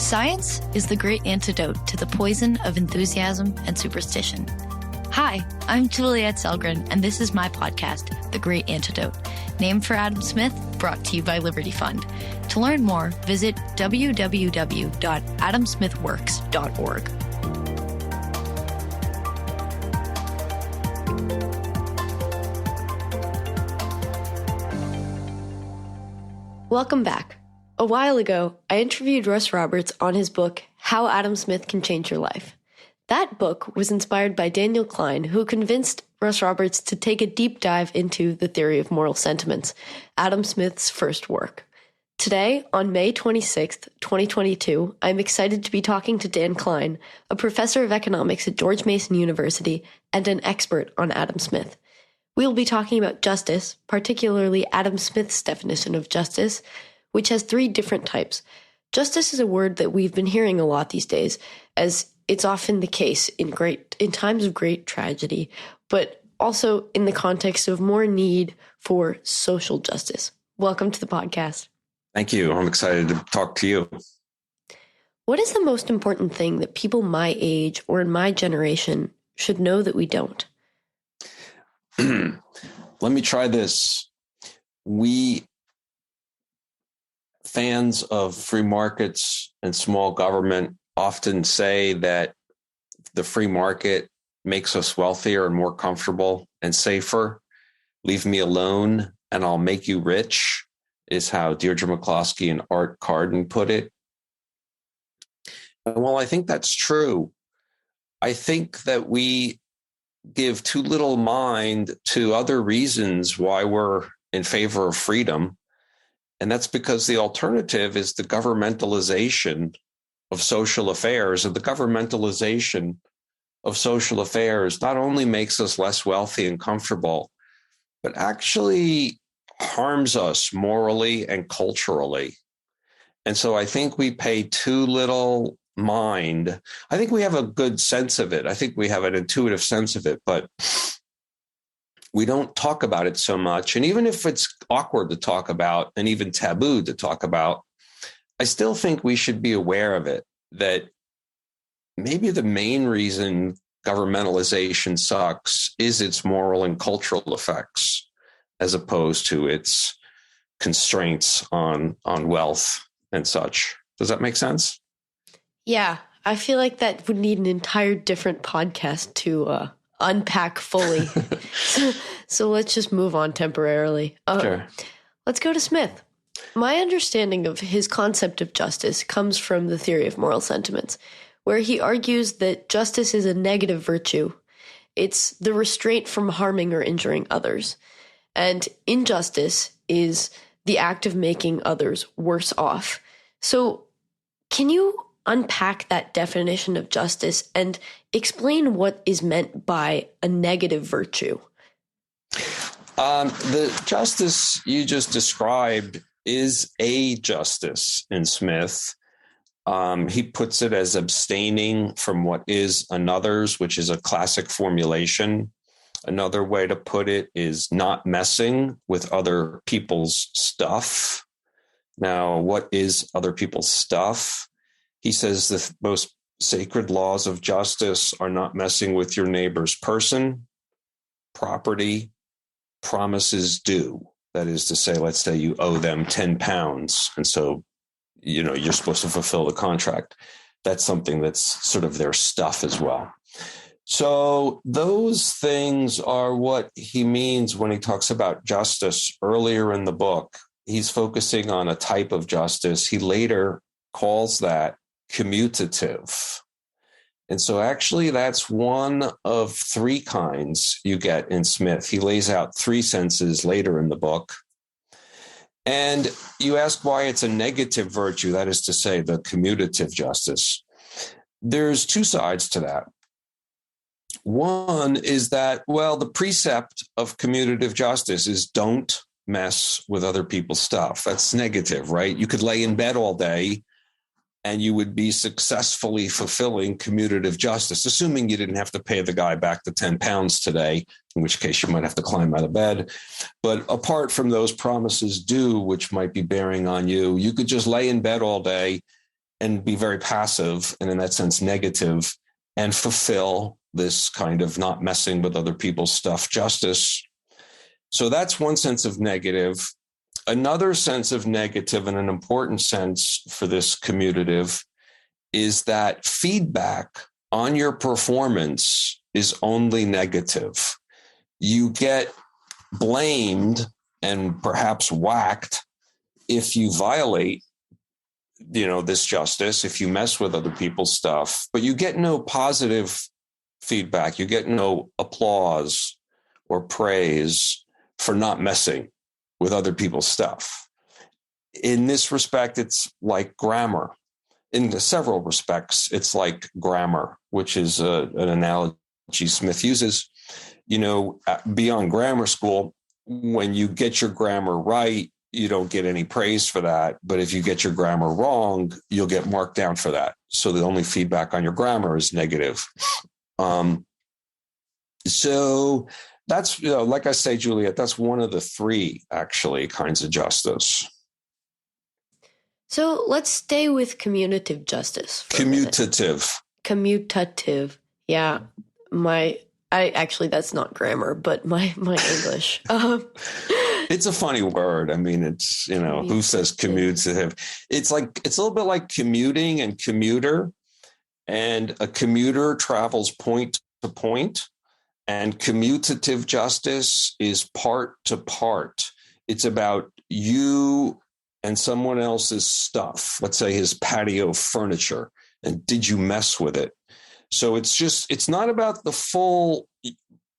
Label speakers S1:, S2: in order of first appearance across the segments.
S1: Science is the great antidote to the poison of enthusiasm and superstition. Hi, I'm Juliette Selgren, and this is my podcast, The Great Antidote, named for Adam Smith, brought to you by Liberty Fund. To learn more, visit www.adamsmithworks.org. Welcome back. A while ago, I interviewed Russ Roberts on his book, How Adam Smith Can Change Your Life. That book was inspired by Daniel Klein, who convinced Russ Roberts to take a deep dive into the theory of moral sentiments, Adam Smith's first work. Today, on May 26th, 2022, I'm excited to be talking to Dan Klein, a professor of economics at George Mason University and an expert on Adam Smith. We'll be talking about justice, particularly Adam Smith's definition of justice, which has three different types. Justice is a word that we've been hearing a lot these days, as it's often the case in times of great tragedy, but also in the context of more need for social justice. Welcome to the podcast.
S2: Thank you. I'm excited to talk to you.
S1: What is the most important thing that people my age or in my generation should know that we don't?
S2: Let me try this. We fans of free markets and small government often say that the free market makes us wealthier and more comfortable and safer. Leave me alone and I'll make you rich, is how Deirdre McCloskey and Art Carden put it. And while I think that's true, I think that we give too little mind to other reasons why we're in favor of freedom. And that's because the alternative is the governmentalization of social affairs. And the governmentalization of social affairs not only makes us less wealthy and comfortable, but actually harms us morally and culturally. And so I think we pay too little mind. I think we have a good sense of it. I think we have an intuitive sense of it, but we don't talk about it so much. And even if it's awkward to talk about and even taboo to talk about, I still think we should be aware of it, that maybe the main reason governmentalization sucks is its moral and cultural effects, as opposed to its constraints on wealth and such. Does that make sense?
S1: Yeah, I feel like that would need an entire different podcast to unpack fully. So let's just move on temporarily.
S2: Sure.
S1: Let's go to Smith. My understanding of his concept of justice comes from the theory of moral sentiments, where he argues that justice is a negative virtue. It's the restraint from harming or injuring others. And injustice is the act of making others worse off. So can you unpack that definition of justice and explain what is meant by a negative virtue?
S2: The justice you just described is a justice in Smith. He puts it as abstaining from what is another's, which is a classic formulation. Another way to put it is not messing with other people's stuff. Now, what is other people's stuff? He says the most sacred laws of justice are not messing with your neighbor's person, property, promises due. That is to say, let's say you owe them 10 pounds. And so, you're supposed to fulfill the contract. That's something that's sort of their stuff as well. So those things are what he means when he talks about justice earlier in the book. He's focusing on a type of justice. He later calls that commutative. And so actually that's one of three kinds you get in Smith. He lays out three senses later in the book. And you ask why it's a negative virtue, that is to say, the commutative justice. There's two sides to that. One is that, the precept of commutative justice is don't mess with other people's stuff. That's negative, right? You could lay in bed all day and you would be successfully fulfilling commutative justice, assuming you didn't have to pay the guy back the 10 pounds today, in which case you might have to climb out of bed. But apart from those promises due, which might be bearing on you, you could just lay in bed all day and be very passive and in that sense negative and fulfill this kind of not messing with other people's stuff justice. So that's one sense of negative. Another sense of negative, and an important sense for this commutative, is that feedback on your performance is only negative. You get blamed and perhaps whacked if you violate, this justice, if you mess with other people's stuff, but you get no positive feedback. You get no applause or praise for not messing with other people's stuff. In this respect, it's like grammar. In several respects, it's like grammar, which is an analogy Smith uses. Beyond grammar school, when you get your grammar right, you don't get any praise for that. But if you get your grammar wrong, you'll get marked down for that. So the only feedback on your grammar is negative. So that's, like I say, Juliet, that's one of the three actually kinds of justice.
S1: So let's stay with commutative justice.
S2: Commutative.
S1: Yeah. That's not grammar, but my English.
S2: It's a funny word. I mean, it's, who says commutative? It's a little bit like commuting and commuter. And a commuter travels point to point. And commutative justice is part to part. It's about you and someone else's stuff. Let's say his patio furniture. And did you mess with it? So it's not about the full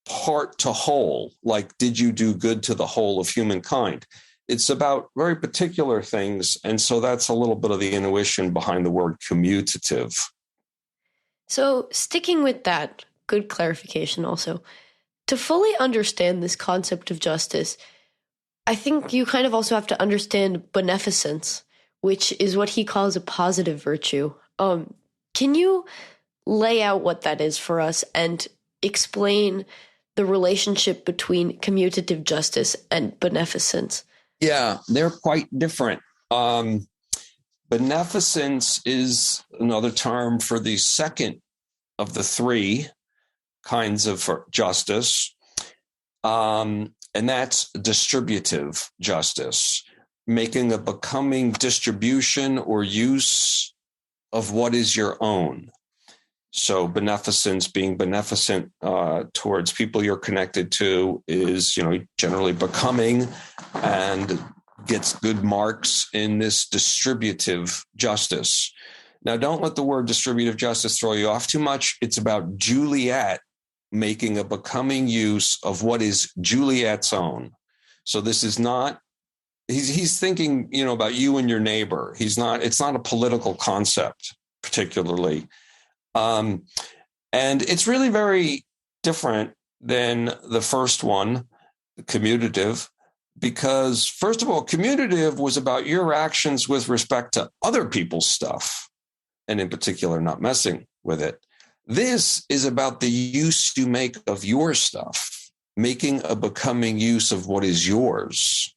S2: part to whole, like did you do good to the whole of humankind? It's about very particular things. And so that's a little bit of the intuition behind the word commutative.
S1: So sticking with that, good clarification also. To fully understand this concept of justice, I think you kind of also have to understand beneficence, which is what he calls a positive virtue. Can you lay out what that is for us and explain the relationship between commutative justice and beneficence?
S2: Yeah, they're quite different. Beneficence is another term for the second of the three kinds of justice. And that's distributive justice, making a becoming distribution or use of what is your own. So beneficence, being beneficent towards people you're connected to, is, generally becoming and gets good marks in this distributive justice. Now, don't let the word distributive justice throw you off too much. It's about Juliet making a becoming use of what is Juliet's own. So this is not, he's thinking, about you and your neighbor. It's not a political concept particularly. And it's really very different than the first one, commutative, because first of all, commutative was about your actions with respect to other people's stuff, and in particular, not messing with it. This is about the use you make of your stuff, making a becoming use of what is yours.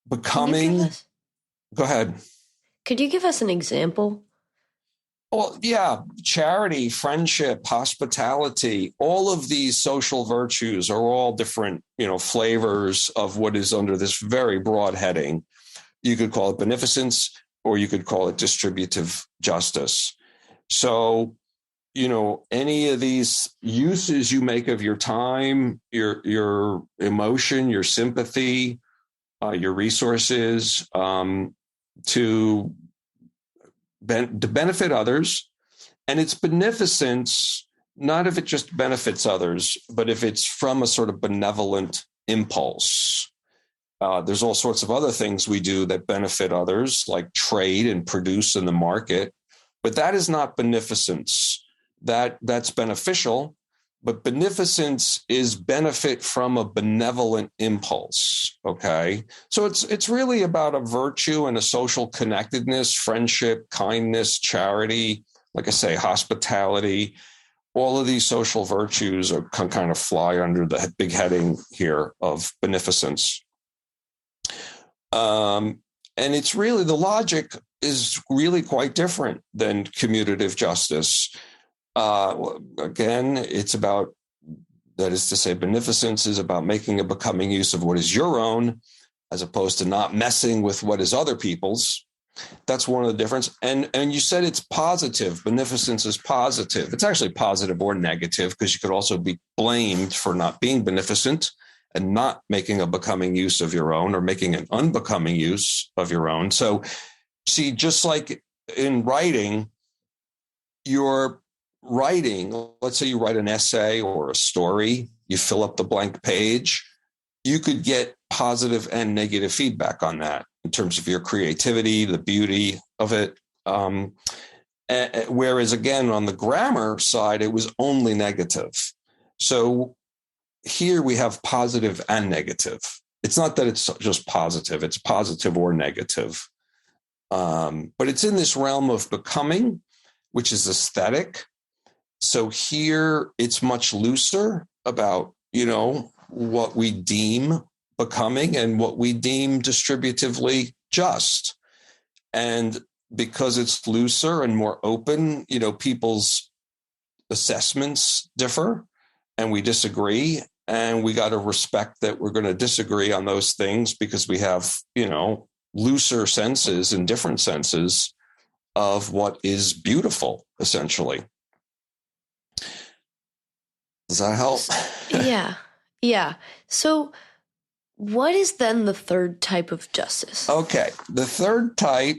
S2: Becoming. Go ahead.
S1: Could you give us an example?
S2: Well, yeah, charity, friendship, hospitality, all of these social virtues are all different, flavors of what is under this very broad heading. You could call it beneficence, or you could call it distributive justice. So, any of these uses you make of your time, your emotion, your sympathy, your resources, to benefit others. And it's beneficence, not if it just benefits others, but if it's from a sort of benevolent impulse. There's all sorts of other things we do that benefit others, like trade and produce in the market. But that is not beneficence. That's beneficial. But beneficence is benefit from a benevolent impulse, okay? So it's really about a virtue and a social connectedness, friendship, kindness, charity, like I say, hospitality. All of these social virtues can kind of fly under the big heading here of beneficence. And And it's really, the logic is really quite different than commutative justice. Again, it's about, that is to say, beneficence is about making a becoming use of what is your own, as opposed to not messing with what is other people's. That's one of the difference. And you said it's positive. Beneficence is positive. It's actually positive or negative, because you could also be blamed for not being beneficent and not making a becoming use of your own, or making an unbecoming use of your own. So see, just like in writing, you're writing, let's say you write an essay or a story, you fill up the blank page, you could get positive and negative feedback on that in terms of your creativity, the beauty of it. Whereas again, on the grammar side, it was only negative. So here we have positive and negative. It's not that it's just positive, it's positive or negative. But it's in this realm of becoming, which is aesthetic. So here it's much looser about, what we deem becoming and what we deem distributively just. And because it's looser and more open, people's assessments differ and we disagree. And we got to respect that we're going to disagree on those things, because we have, looser senses and different senses of what is beautiful, essentially. Does that help?
S1: Yeah. So what is then the third type of justice?
S2: Okay. The third type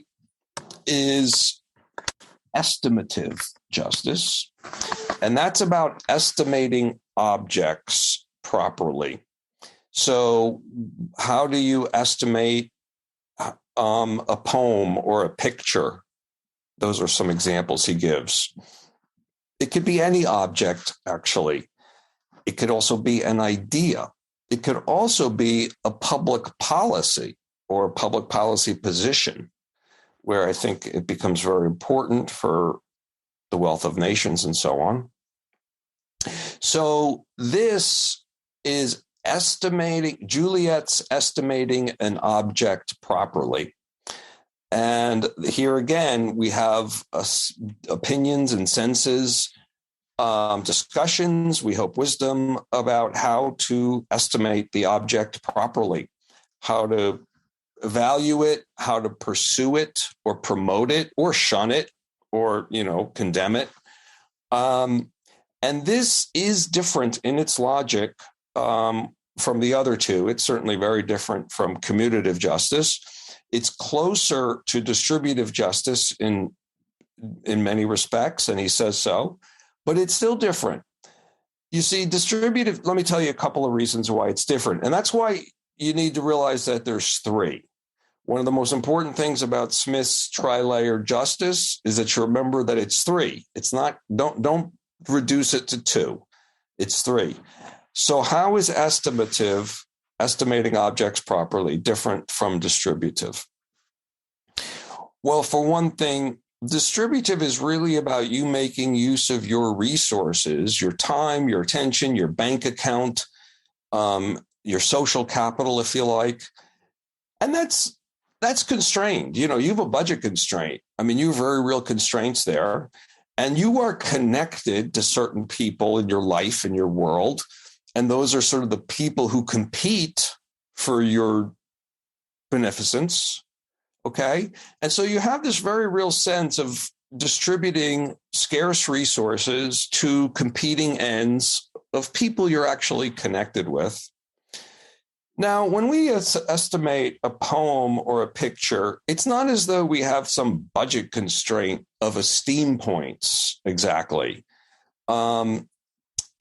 S2: is estimative justice. And that's about estimating objects properly. So how do you estimate a poem or a picture? Those are some examples he gives. It could be any object, actually. It could also be an idea. It could also be a public policy or a public policy position, where I think it becomes very important for the wealth of nations and so on. So this is Juliet's estimating an object properly. And here again, we have opinions and senses, discussions, we hope wisdom about how to estimate the object properly, how to value it, how to pursue it or promote it or shun it or, condemn it. And this is different in its logic from the other two. It's certainly very different from commutative justice. It's closer to distributive justice in many respects, and he says so, but it's still different. You see, distributive, let me tell you a couple of reasons why it's different. And that's why you need to realize that there's three. One of the most important things about Smith's tri-layered justice is that you remember that it's three. It's not, don't reduce it to two. It's three. So how is estimative, estimating objects properly, different from distributive? Well, for one thing, distributive is really about you making use of your resources, your time, your attention, your bank account, your social capital, if you like. And that's constrained. You have a budget constraint. You have very real constraints there. And you are connected to certain people in your life, in your world. And those are sort of the people who compete for your beneficence. Okay. And so you have this very real sense of distributing scarce resources to competing ends of people you're actually connected with. Now, when we estimate a poem or a picture, it's not as though we have some budget constraint of esteem points exactly.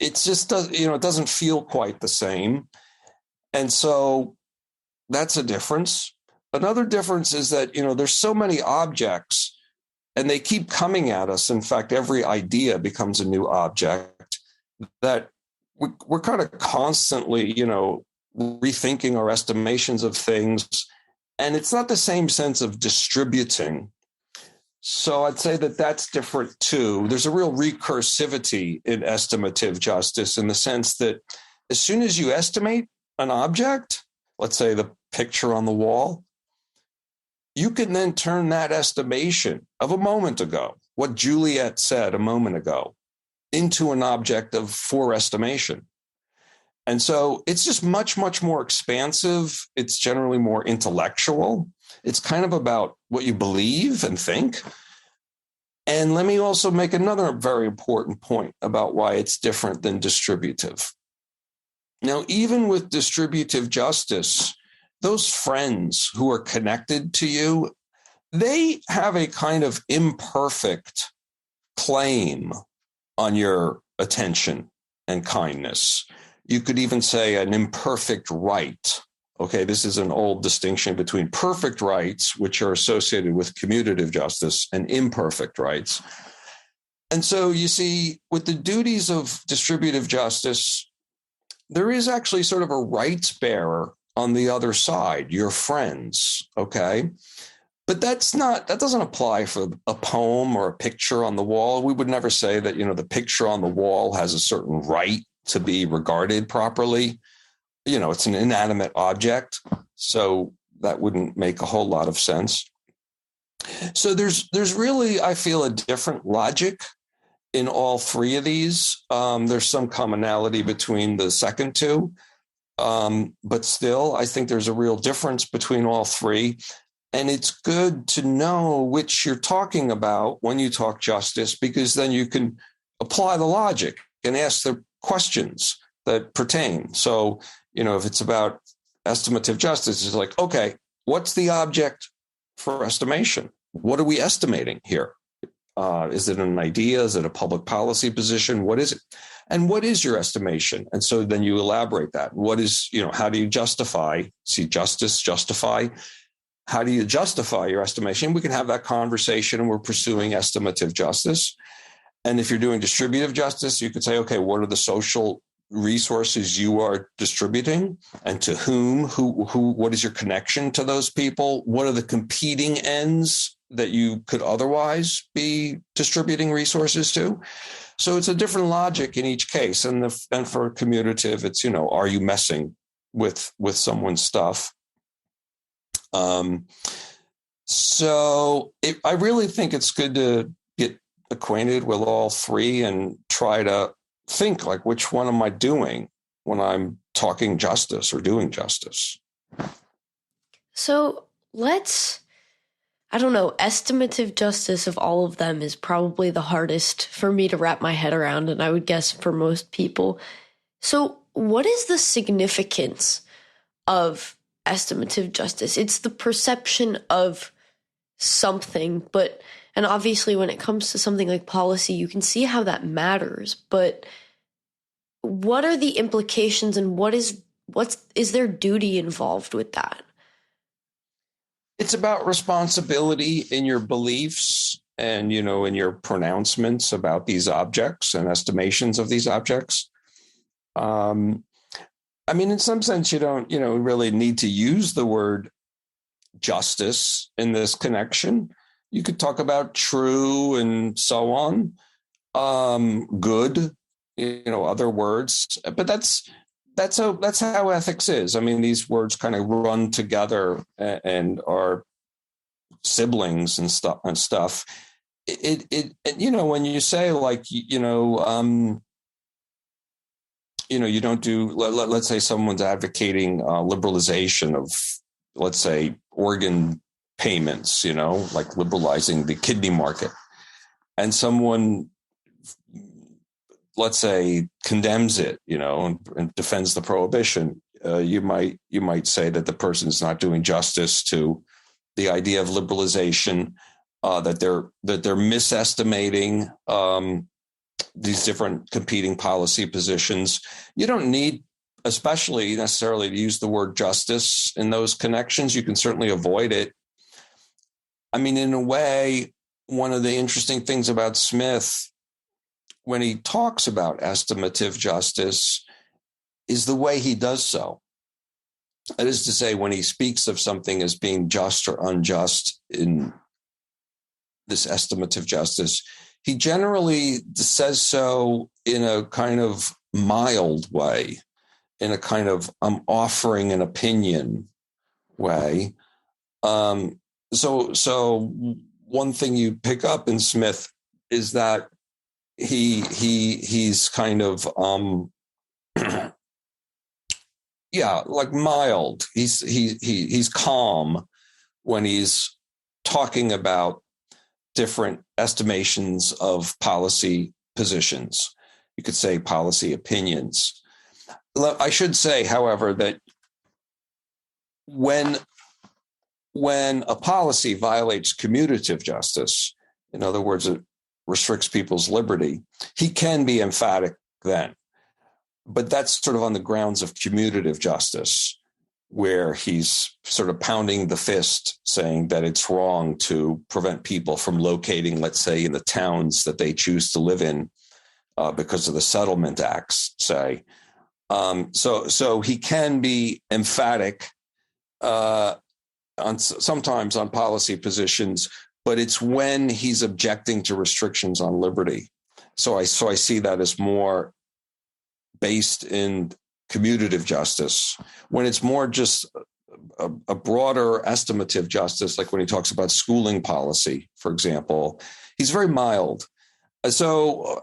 S2: It just does, it doesn't feel quite the same. And so that's a difference. Another difference is that, there's so many objects and they keep coming at us. In fact, every idea becomes a new object, that we're kind of constantly, rethinking our estimations of things. And it's not the same sense of distributing. So I'd say that that's different too. There's a real recursivity in estimative justice, in the sense that as soon as you estimate an object, let's say the picture on the wall, you can then turn that estimation of a moment ago, what Juliet said a moment ago, into an object for estimation. And so it's just much, much more expansive. It's generally more intellectual. It's kind of about what you believe and think. And let me also make another very important point about why it's different than distributive. Now, even with distributive justice, those friends who are connected to you, they have a kind of imperfect claim on your attention and kindness. You could even say an imperfect right. Okay, this is an old distinction between perfect rights, which are associated with commutative justice, and imperfect rights. And so you see, with the duties of distributive justice, there is actually sort of a rights bearer on the other side, your friends, okay? But that doesn't apply for a poem or a picture on the wall. We would never say that, the picture on the wall has a certain right to be regarded properly. It's an inanimate object, so that wouldn't make a whole lot of sense. So there's really, I feel, a different logic in all three of these. There's some commonality between the second two, but still, I think there's a real difference between all three. And it's good to know which you're talking about when you talk justice, because then you can apply the logic and ask the questions that pertain. So, if it's about estimative justice, it's like, okay, what's the object for estimation? What are we estimating here? Is it an idea? Is it a public policy position? What is it? And what is your estimation? And so then you elaborate that. What is, how do you justify? See, justify. How do you justify your estimation? We can have that conversation, and we're pursuing estimative justice. And if you're doing distributive justice, you could say, okay, what are the social resources you are distributing, and to whom, what is your connection to those people? What are the competing ends that you could otherwise be distributing resources to? So it's a different logic in each case. And for commutative, it's, are you messing with someone's stuff? I really think it's good to get acquainted with all three and try to think, like, which one am I doing when I'm talking justice or doing justice?
S1: So estimative justice of all of them is probably the hardest for me to wrap my head around, and I would guess for most people. So what is the significance of estimative justice? It's the perception of something, and obviously when it comes to something like policy, you can see how that matters, but what are the implications, and what is their duty involved with that?
S2: It's about responsibility in your beliefs and, in your pronouncements about these objects and estimations of these objects. In some sense, you don't, really need to use the word justice in this connection. You could talk about true and so on, good, other words, but that's how ethics is. These words kind of run together and are siblings and stuff. It when you say, like, you don't do, let's say someone's advocating liberalization of, let's say, organ payments, like liberalizing the kidney market, and someone, let's say, condemns it, and defends the prohibition. You might say that the person's not doing justice to the idea of liberalization, that they're misestimating these different competing policy positions. You don't need, especially necessarily, to use the word justice in those connections. You can certainly avoid it. In a way, one of the interesting things about Smith, when he talks about estimative justice, is the way he does so. That is to say, when he speaks of something as being just or unjust in this estimative justice, he generally says so in a kind of mild way, in a kind of I'm offering an opinion way. so one thing you pick up in Smith is that he's kind of like mild. He's calm when he's talking about different estimations of policy positions. You could say policy opinions. I should say, however, that when a policy violates commutative justice, in other words, it restricts people's liberty, he can be emphatic then. But that's sort of on the grounds of commutative justice, where he's sort of pounding the fist, saying that it's wrong to prevent people from locating, let's say, in the towns that they choose to live in because of the settlement acts, say. So he can be emphatic sometimes on policy positions, but it's when he's objecting to restrictions on liberty. So I see that as more based in commutative justice. When it's more just a broader estimative justice, like when he talks about schooling policy, for example, he's very mild. So,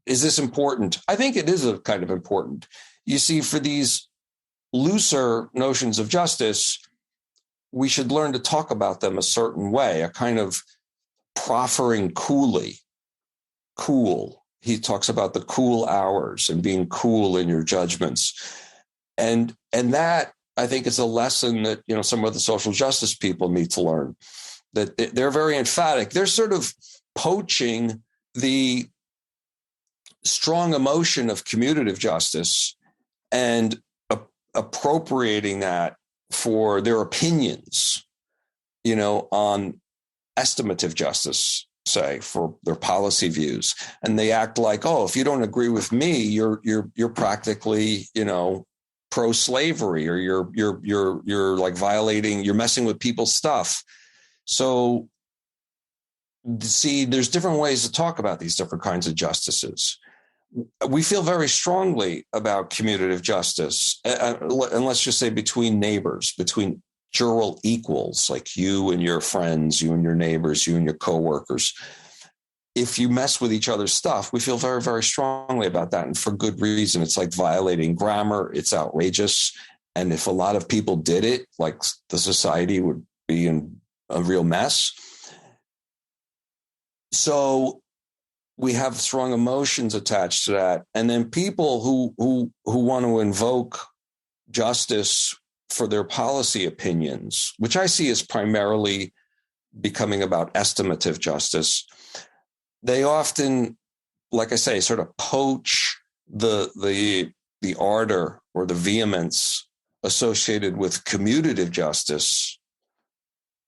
S2: is this important? I think it is a kind of important. You see, for these looser notions of justice, we should learn to talk about them a certain way, a kind of proffering coolly. Cool. He talks about the cool hours and being cool in your judgments. And that, I think, is a lesson that, some of the social justice people need to learn, that they're very emphatic. They're sort of poaching the strong emotion of commutative justice and appropriating that for their opinions, on estimative justice, say, for their policy views. And they act like, oh, if you don't agree with me, you're practically, pro-slavery, or you're like violating, you're messing with people's stuff. So see, there's different ways to talk about these different kinds of justices. We feel very strongly about commutative justice, and let's just say between neighbors, between jural equals, like you and your friends, you and your neighbors, you and your coworkers. If you mess with each other's stuff, we feel very, very strongly about that, and for good reason. It's like violating grammar. It's outrageous. And if a lot of people did it, like, the society would be in a real mess. So we have strong emotions attached to that. And then people who want to invoke justice for their policy opinions, which I see as primarily becoming about estimative justice, they often, like I say, sort of poach the ardor or the vehemence associated with commutative justice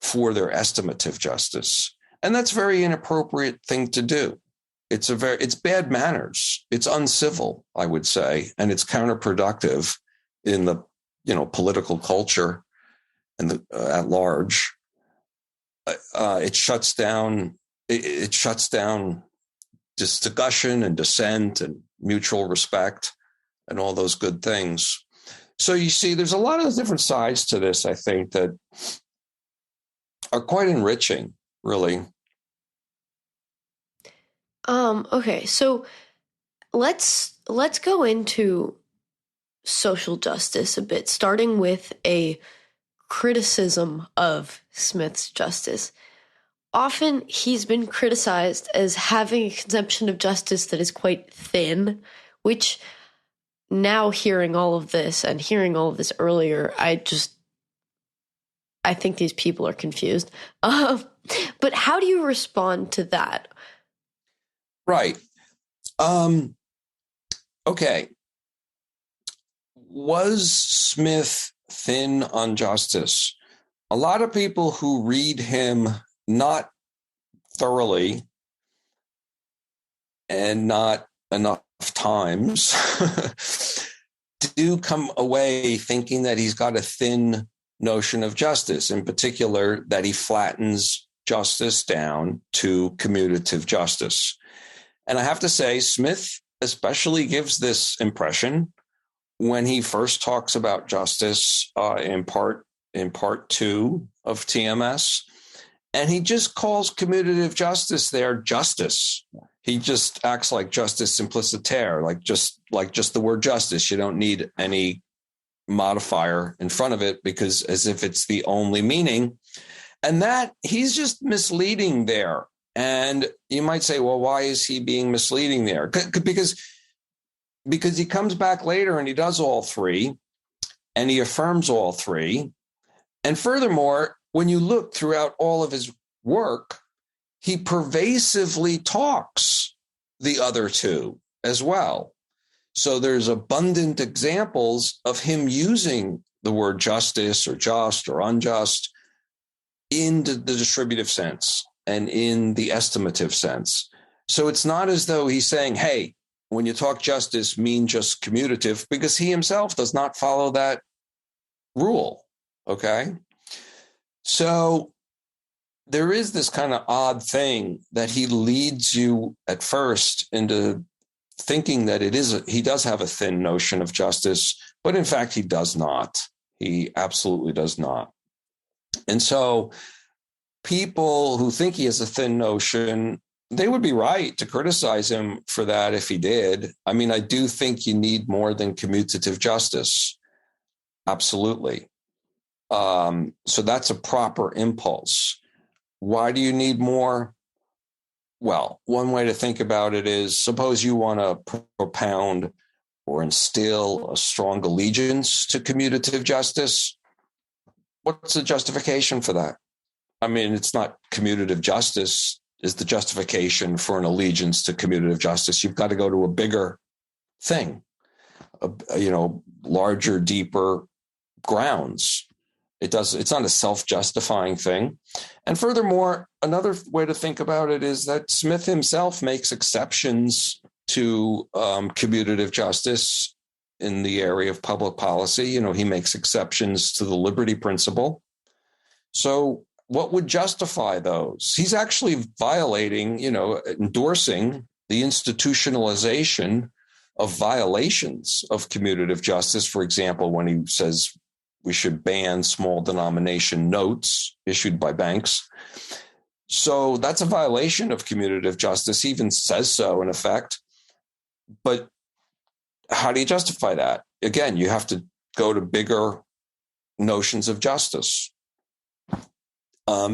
S2: for their estimative justice. And that's a very inappropriate thing to do. It's bad manners. It's uncivil, I would say, and it's counterproductive in the political culture and at large. It shuts down discussion and dissent and mutual respect and all those good things. So you see, there's a lot of different sides to this, I think, that are quite enriching, really.
S1: Okay, so let's go into social justice a bit, starting with a criticism of Smith's justice. Often he's been criticized as having a conception of justice that is quite thin, which, now hearing all of this and hearing all of this earlier, I think these people are confused. But how do you respond to that?
S2: Right. Okay. Was Smith thin on justice? A lot of people who read him not thoroughly and not enough times do come away thinking that he's got a thin notion of justice, in particular, that he flattens justice down to commutative justice. And I have to say, Smith especially gives this impression when he first talks about justice, in part in part 2 of TMS. And he just calls commutative justice there justice. He just acts like justice simpliciter, like just the word justice. You don't need any modifier in front of it, because as if it's the only meaning. And that he's just misleading there. And you might say, well, why is he being misleading there? Because he comes back later and he does all three, and he affirms all three. And furthermore, when you look throughout all of his work, he pervasively talks the other two as well. So there's abundant examples of him using the word justice or just or unjust in the distributive sense and in the estimative sense. So it's not as though he's saying, hey, when you talk justice, mean just commutative, because he himself does not follow that rule. Okay. So there is this kind of odd thing that he leads you at first into thinking that he does have a thin notion of justice, but in fact, he does not. He absolutely does not. And so people who think he has a thin notion, they would be right to criticize him for that if he did. I mean, I do think you need more than commutative justice. Absolutely. So that's a proper impulse. Why do you need more? Well, one way to think about it is, suppose you want to propound or instill a strong allegiance to commutative justice. What's the justification for that? I mean, it's not commutative justice is the justification for an allegiance to commutative justice. You've got to go to a bigger thing, larger, deeper grounds. It's not a self-justifying thing. And furthermore, another way to think about it is that Smith himself makes exceptions to commutative justice in the area of public policy. He makes exceptions to the liberty principle. So what would justify those? He's actually violating, endorsing the institutionalization of violations of commutative justice. For example, when he says we should ban small denomination notes issued by banks. So that's a violation of commutative justice. He even says so in effect. But how do you justify that? Again, you have to go to bigger notions of justice.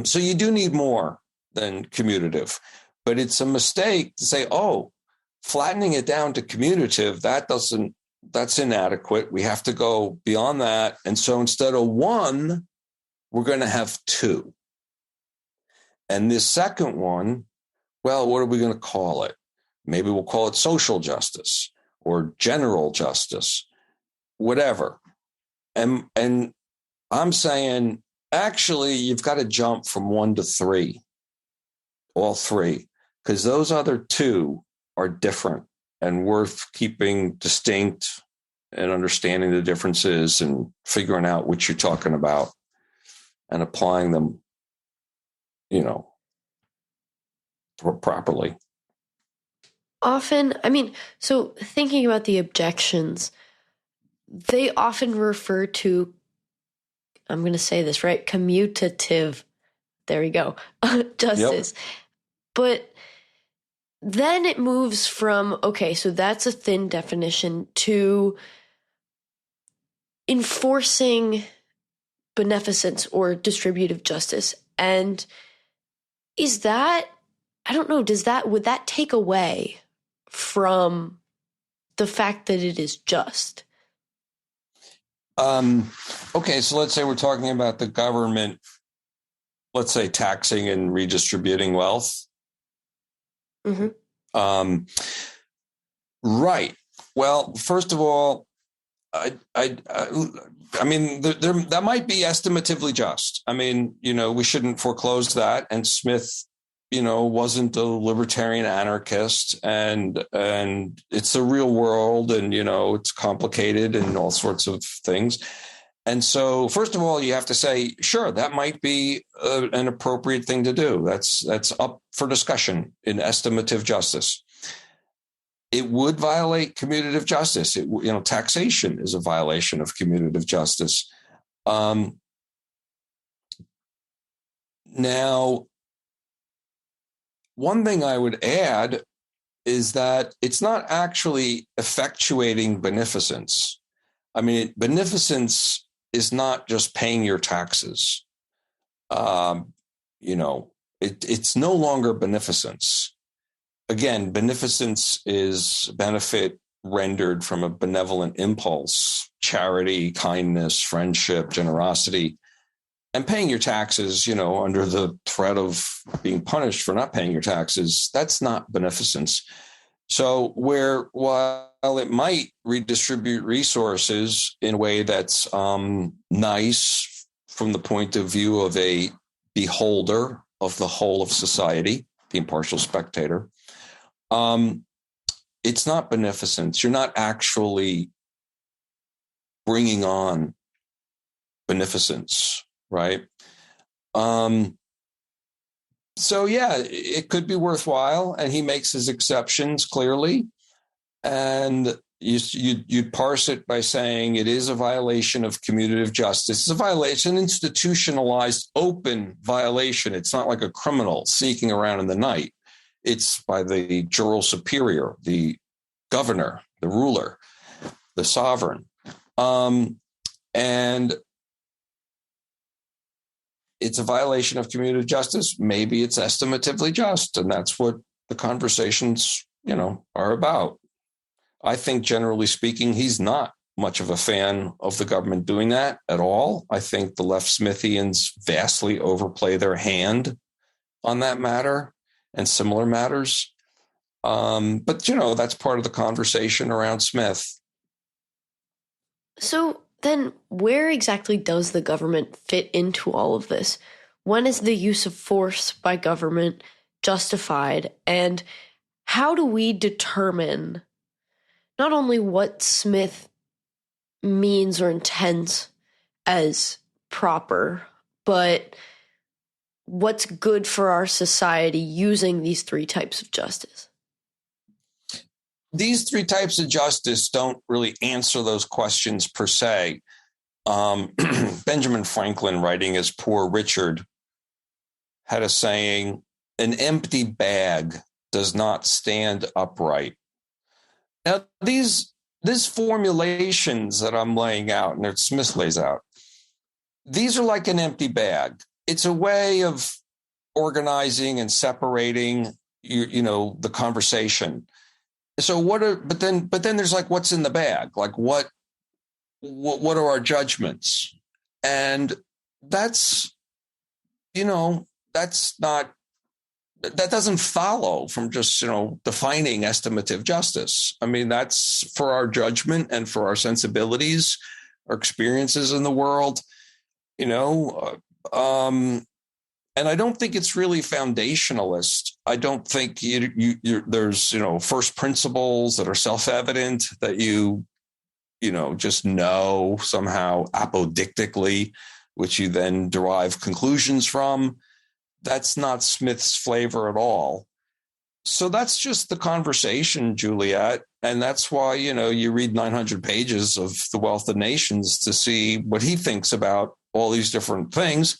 S2: So you do need more than commutative, but it's a mistake to say, oh, flattening it down to commutative, that's inadequate. We have to go beyond that. And so instead of one, we're going to have two. And this second one, well, what are we going to call it? Maybe we'll call it social justice or general justice, whatever. And I'm saying, actually, you've got to jump from 1 to 3, all three, because those other two are different and worth keeping distinct and understanding the differences and figuring out what you're talking about and applying them, properly.
S1: Often, so thinking about the objections, they often refer to, I'm going to say this right, commutative, there we go, justice. Yep. But then it moves from, okay, so that's a thin definition, to enforcing beneficence or distributive justice. And is that, I don't know, would that take away from the fact that it is just?
S2: Okay, so let's say we're talking about the government, let's say taxing and redistributing wealth. Mm-hmm. Right. Well, first of all, that might be estimatively just. We shouldn't foreclose that. And Smith, wasn't a libertarian anarchist, and it's the real world, and it's complicated and all sorts of things. And so, first of all, you have to say, sure, that might be an appropriate thing to do. That's up for discussion in estimative justice. It would violate commutative justice. Taxation is a violation of commutative justice. Now, one thing I would add is that it's not actually effectuating beneficence. I mean, beneficence is not just paying your taxes. It's no longer beneficence. Again, beneficence is benefit rendered from a benevolent impulse, charity, kindness, friendship, generosity. And paying your taxes, under the threat of being punished for not paying your taxes, that's not beneficence. So while it might redistribute resources in a way that's nice from the point of view of a beholder of the whole of society, the impartial spectator, it's not beneficence. You're not actually bringing on beneficence. Right. So, yeah, it could be worthwhile. And he makes his exceptions clearly. And you'd parse it by saying it is a violation of commutative justice. It's a violation, institutionalized, open violation. It's not like a criminal sneaking around in the night. It's by the jural superior, the governor, the ruler, the sovereign. And it's a violation of commutative justice. Maybe it's estimatively just, and that's what the conversations, are about. I think, generally speaking, he's not much of a fan of the government doing that at all. I think the left Smithians vastly overplay their hand on that matter and similar matters. But that's part of the conversation around Smith.
S1: So then where exactly does the government fit into all of this? When is the use of force by government justified? And how do we determine not only what Smith means or intends as proper, but what's good for our society using these three types of justice?
S2: These three types of justice don't really answer those questions per se. Benjamin Franklin, writing as Poor Richard, had a saying, "An empty bag does not stand upright." Now, these formulations that I'm laying out, and that Smith lays out, these are like an empty bag. It's a way of organizing and separating, the conversation. So but then there's like, what's in the bag? Like what are our judgments? And that doesn't follow from just, defining estimative justice. I mean, that's for our judgment and for our sensibilities, our experiences in the world, and I don't think it's really foundationalist. I don't think there's, first principles that are self-evident that just know somehow apodictically, which you then derive conclusions from. That's not Smith's flavor at all. So that's just the conversation, Juliet. And that's why, you read 900 pages of The Wealth of Nations to see what he thinks about all these different things.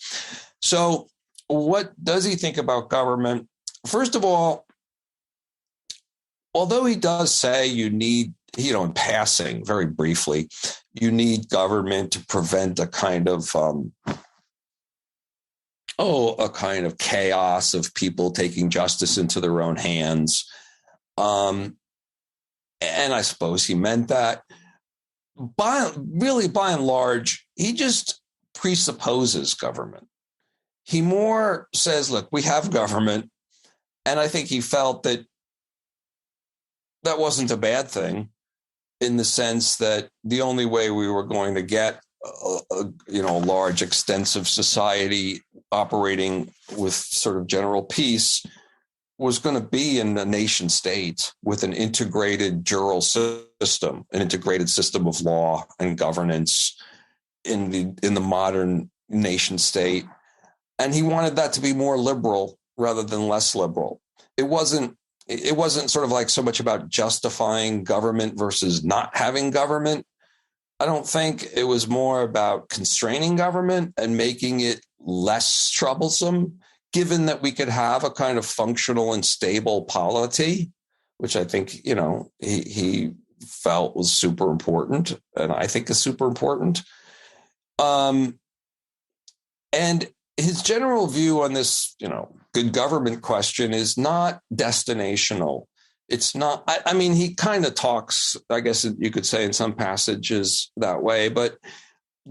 S2: So what does he think about government? First of all, although he does say you need, in passing, very briefly, you need government to prevent a kind of chaos of people taking justice into their own hands. And I suppose he meant that. By and large, he just presupposes government. He more says, look, we have government. And I think he felt that wasn't a bad thing, in the sense that the only way we were going to get a large, extensive society operating with sort of general peace was going to be in a nation state with an integrated jural system, an integrated system of law and governance in the modern nation state. And he wanted that to be more liberal rather than less liberal. It wasn't sort of like so much about justifying government versus not having government. I don't think it was more about constraining government and making it less troublesome. given that we could have a kind of functional and stable polity, which I think, he felt was super important, and I think is super important. And his general view on this, good government question is not destinational. It's not, I mean, he kind of talks, I guess you could say in some passages that way, but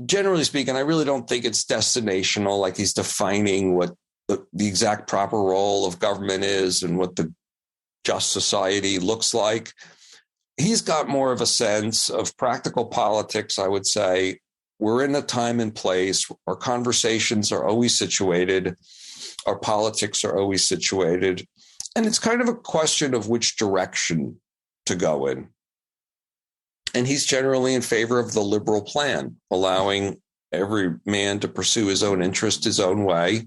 S2: generally speaking, I really don't think it's destinational, like he's defining what the exact proper role of government is and what the just society looks like. He's got more of a sense of practical politics, I would say. We're in a time and place. Our conversations are always situated. Our politics are always situated. And it's kind of a question of which direction to go in. And he's generally in favor of the liberal plan, allowing every man to pursue his own interest his own way.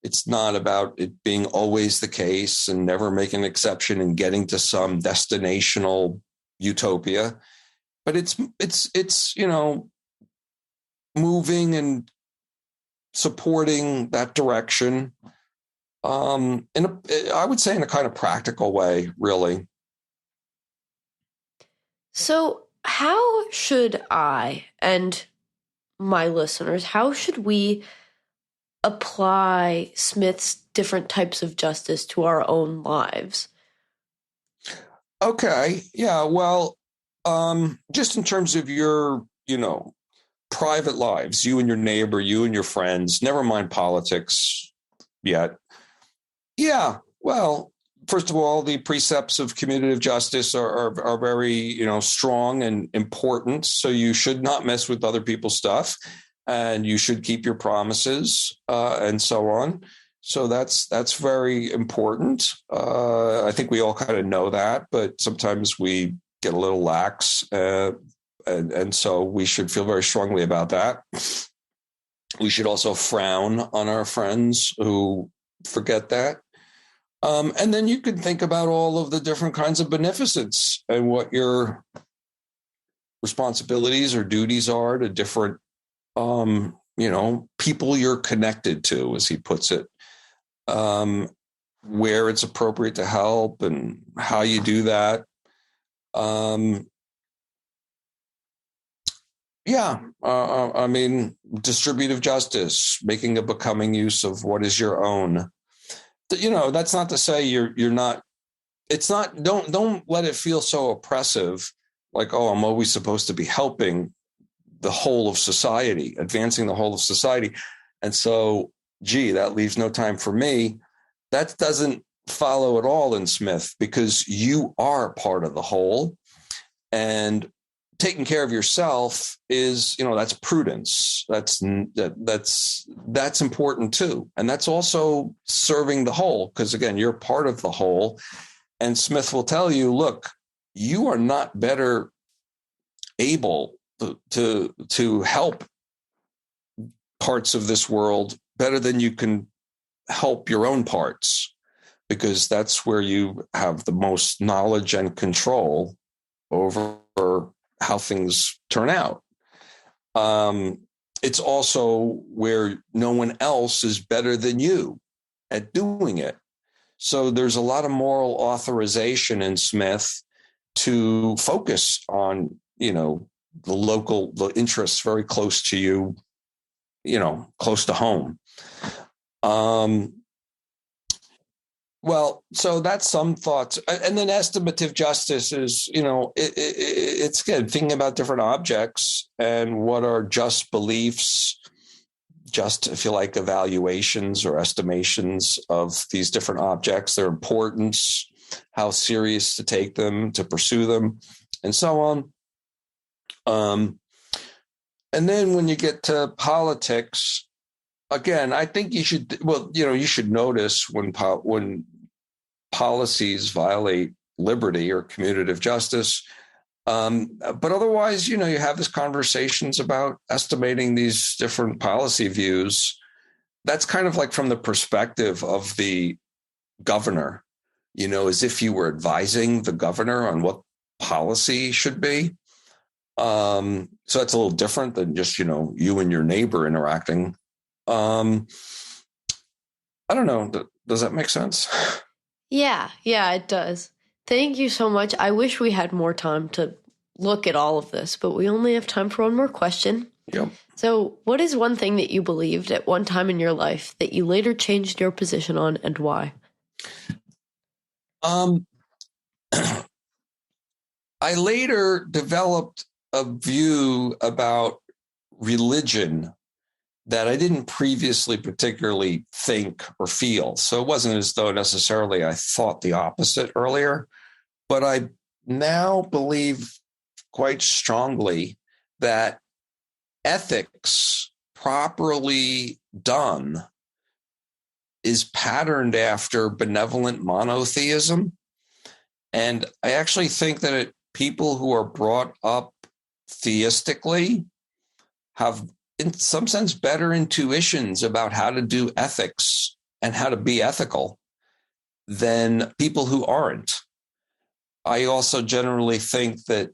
S2: It's not about it being always the case and never making an exception and getting to some destinational utopia. But it's moving and supporting that direction. I would say in a kind of practical way, really.
S1: So how should I and my listeners, how should we apply Smith's different types of justice to our own lives?
S2: Okay. Yeah. Well, just in terms of your, private lives, you and your neighbor, you and your friends, never mind politics yet. Yeah. Well, first of all, the precepts of commutative justice are very, strong and important. So you should not mess with other people's stuff, and you should keep your promises, and so on. So that's very important. I think we all kind of know that, but sometimes we get a little lax, and so we should feel very strongly about that. We should also frown on our friends who forget that. And then you can think about all of the different kinds of beneficence and what your responsibilities or duties are to different, people you're connected to, as he puts it, where it's appropriate to help and how you do that. Distributive justice, making a becoming use of what is your own. That's not to say you're not. It's not. Don't let it feel so oppressive. Like, oh, I'm always supposed to be helping the whole of society, advancing the whole of society, and so, that leaves no time for me. That doesn't follow at all in Smith, because you are part of the whole, and taking care of yourself is, that's prudence. That's important too. And that's also serving the whole, because again, you're part of the whole. And Smith will tell you, look, you are not better able to help parts of this world better than you can help your own parts, because that's where you have the most knowledge and control over how things turn out. It's also where no one else is better than you at doing it. So there's a lot of moral authorization in Smith to focus on, the interests very close to you, close to home. Well, so that's some thoughts. And then estimative justice is, it's again thinking about different objects and what are just beliefs, just, if you like, evaluations or estimations of these different objects, their importance, how serious to take them, to pursue them, and so on. And then when you get to politics, again, I think you should notice when policies violate liberty or commutative justice. But otherwise, you have these conversations about estimating these different policy views. That's kind of like from the perspective of the governor, as if you were advising the governor on what policy should be. So that's a little different than just, you and your neighbor interacting. I don't know. Does that make sense?
S1: Yeah, it does. Thank you so much. I wish we had more time to look at all of this, but we only have time for one more question.
S2: Yep.
S1: So, what is one thing that you believed at one time in your life that you later changed your position on, and why?
S2: I later developed a view about religion that I didn't previously particularly think or feel. So it wasn't as though necessarily I thought the opposite earlier, but I now believe quite strongly that ethics, properly done, is patterned after benevolent monotheism. And I actually think that people who are brought up theistically have, in some sense, better intuitions about how to do ethics and how to be ethical than people who aren't. I also generally think that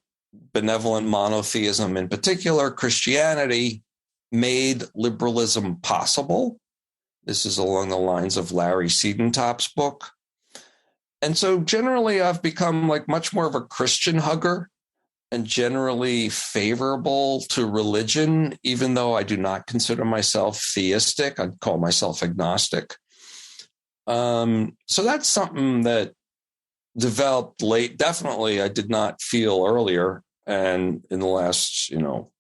S2: benevolent monotheism, in particular Christianity, made liberalism possible. This is along the lines of Larry Siedentop's book. And so generally I've become like much more of a Christian hugger and generally favorable to religion, even though I do not consider myself theistic. I'd call myself agnostic. So that's something that developed late. Definitely I did not feel earlier. And in the last,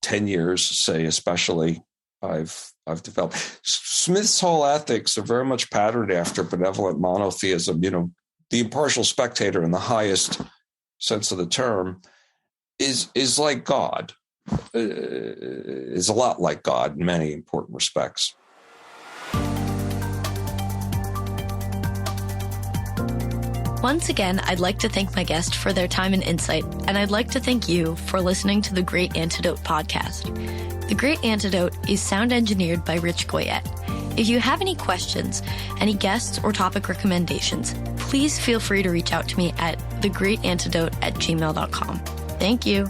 S2: 10 years, say, especially, I've developed. Smith's whole ethics are very much patterned after benevolent monotheism. The impartial spectator in the highest sense of the term is like God, is a lot like God in many important respects.
S1: Once again, I'd like to thank my guest for their time and insight, and I'd like to thank you for listening to the Great Antidote podcast. The Great Antidote is sound engineered by Rich Goyette. If you have any questions, any guests or topic recommendations, please feel free to reach out to me at thegreatantidote@gmail.com. Thank you.